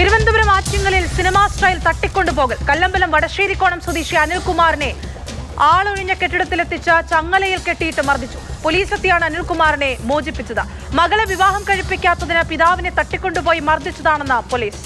തിരുവനന്തപുരം ആറ്റിങ്ങലിൽ cinema style തട്ടിക്കൊണ്ടുപോകൽ. കല്ലമ്പലം വടശ്ശേരിക്കോണം സ്വദേശി അനിൽകുമാറിനെ ആളൊഴിഞ്ഞ കെട്ടിടത്തിലെത്തിച്ച ചങ്ങലയിൽ കെട്ടിയിട്ട് മർദ്ദിച്ചു. പോലീസ് എത്തിയാണ് അനിൽകുമാറിനെ മോചിപ്പിച്ചത്. മകളെ വിവാഹം കഴിപ്പിക്കാത്തതിന് പിതാവിനെ തട്ടിക്കൊണ്ടുപോയി മർദ്ദിച്ചതാണെന്ന് പോലീസ്.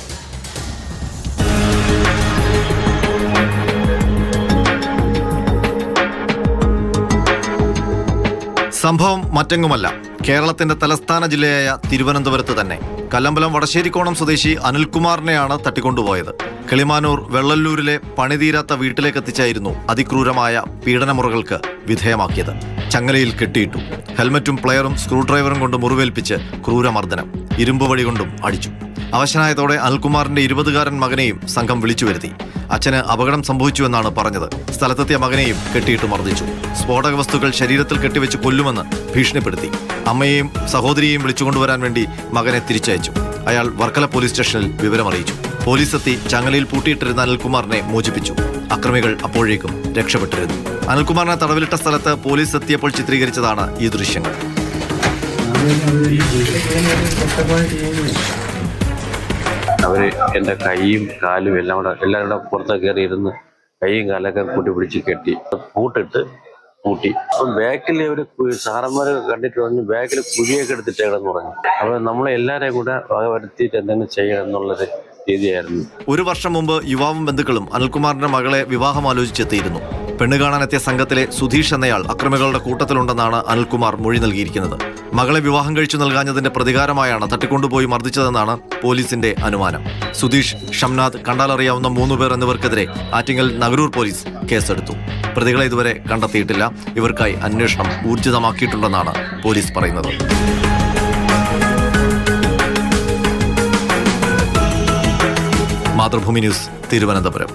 സംഭവം മറ്റെങ്ങുമല്ല, കേരളത്തിന്റെ തലസ്ഥാന ജില്ലയായ തിരുവനന്തപുരത്ത് തന്നെ. കല്ലമ്പലം വടശ്ശേരിക്കോണം സ്വദേശി അനിൽകുമാറിനെയാണ് തട്ടിക്കൊണ്ടുപോയത്. കിളിമാനൂർ വെള്ളല്ലൂരിലെ പണിതീരാത്ത വീട്ടിലേക്കെത്തിച്ചായിരുന്നു അതിക്രൂരമായ പീഡനമുറകൾക്ക് വിധേയമാക്കിയത്. ചങ്ങലയിൽ കെട്ടിയിട്ടു. ഹെൽമറ്റും പ്ലെയറും സ്ക്രൂ ഡ്രൈവറും കൊണ്ട് മുറിവേൽപ്പിച്ച് ക്രൂരമർദ്ദനം. ഇരുമ്പ് വടി കൊണ്ടും അടിച്ചു. അവശനായതോടെ അനിൽകുമാറിന്റെ 20-കാരൻ മകനെയും സംഘം വിളിച്ചു വരുത്തി. അച്ഛന് അപകടം സംഭവിച്ചുവെന്നാണ് പറഞ്ഞത്. സ്ഥലത്തെത്തിയ മകനെയും കെട്ടിയിട്ട് മർദ്ദിച്ചു. സ്ഫോടക വസ്തുക്കൾ ശരീരത്തിൽ കെട്ടിവെച്ച് കൊല്ലുമെന്ന് ഭീഷണിപ്പെടുത്തി. അമ്മയെയും സഹോദരിയെയും വിളിച്ചുകൊണ്ടുവരാൻ വേണ്ടി മകനെ തിരിച്ചയച്ചു. അയാൾ വർക്കല പോലീസ് സ്റ്റേഷനിൽ വിവരമറിയിച്ചു. പോലീസ് എത്തി ചങ്ങലയിൽ പൂട്ടിയിട്ടിരുന്ന അനിൽകുമാറിനെ മോചിപ്പിച്ചു. അക്രമികൾ അപ്പോഴേക്കും രക്ഷപ്പെട്ടിരുന്നു. അനിൽകുമാറിനെ തടവിലിട്ട സ്ഥലത്ത് പോലീസ് എത്തിയപ്പോൾ ചിത്രീകരിച്ചതാണ് ഈ ദൃശ്യങ്ങൾ. അവർ എൻ്റെ കൈയും കാലും എല്ലാവരും കൂടെ പുറത്ത് കയറി ഇരുന്ന് കൈയും കാലൊക്കെ കൂട്ടി പിടിച്ച് കെട്ടി പൂട്ടി. അപ്പം ബാക്കിൽ അവർ സാറന്മാർ കണ്ടിട്ട് പറഞ്ഞു ബാക്കിൽ കുഴിയൊക്കെ എടുത്തിട്ടേക്കെന്ന് പറഞ്ഞു. അപ്പോൾ നമ്മളെല്ലാവരെയും കൂടെ വക വരുത്തിയിട്ട് എന്തെങ്കിലും ചെയ്യണം എന്നുള്ളത് രീതിയായിരുന്നു. 1 വർഷം മുമ്പ് യുവാവും ബന്ധുക്കളും അനിൽകുമാറിന്റെ മകളെ വിവാഹം ആലോചിച്ചെത്തിയിരുന്നു. പെണ്ണ് കാണാനെത്തിയ സംഘത്തിലെ സുധീഷ് എന്നയാൾ അക്രമികളുടെ കൂട്ടത്തിലുണ്ടെന്നാണ് അനിൽകുമാർ മൊഴി നൽകിയിരിക്കുന്നത്. മകളെ വിവാഹം കഴിച്ചു നൽകാഞ്ഞതിന്റെ പ്രതികാരമായാണ് തട്ടിക്കൊണ്ടുപോയി മർദ്ദിച്ചതെന്നാണ് പോലീസിന്റെ അനുമാനം. സുധീഷ്, ഷംനാഥ്, കണ്ടാലറിയാവുന്ന 3 പേർ എന്നിവർക്കെതിരെ ആറ്റിങ്ങൽ നഗരൂർ പോലീസ് കേസെടുത്തു. പ്രതികളെ ഇതുവരെ കണ്ടെത്തിയിട്ടില്ല. ഇവർക്കായി അന്വേഷണം ഊർജിതമാക്കിയിട്ടുണ്ടെന്നാണ് പോലീസ് പറയുന്നത്. മാതൃഭൂമി ന്യൂസ്, തിരുവനന്തപുരം.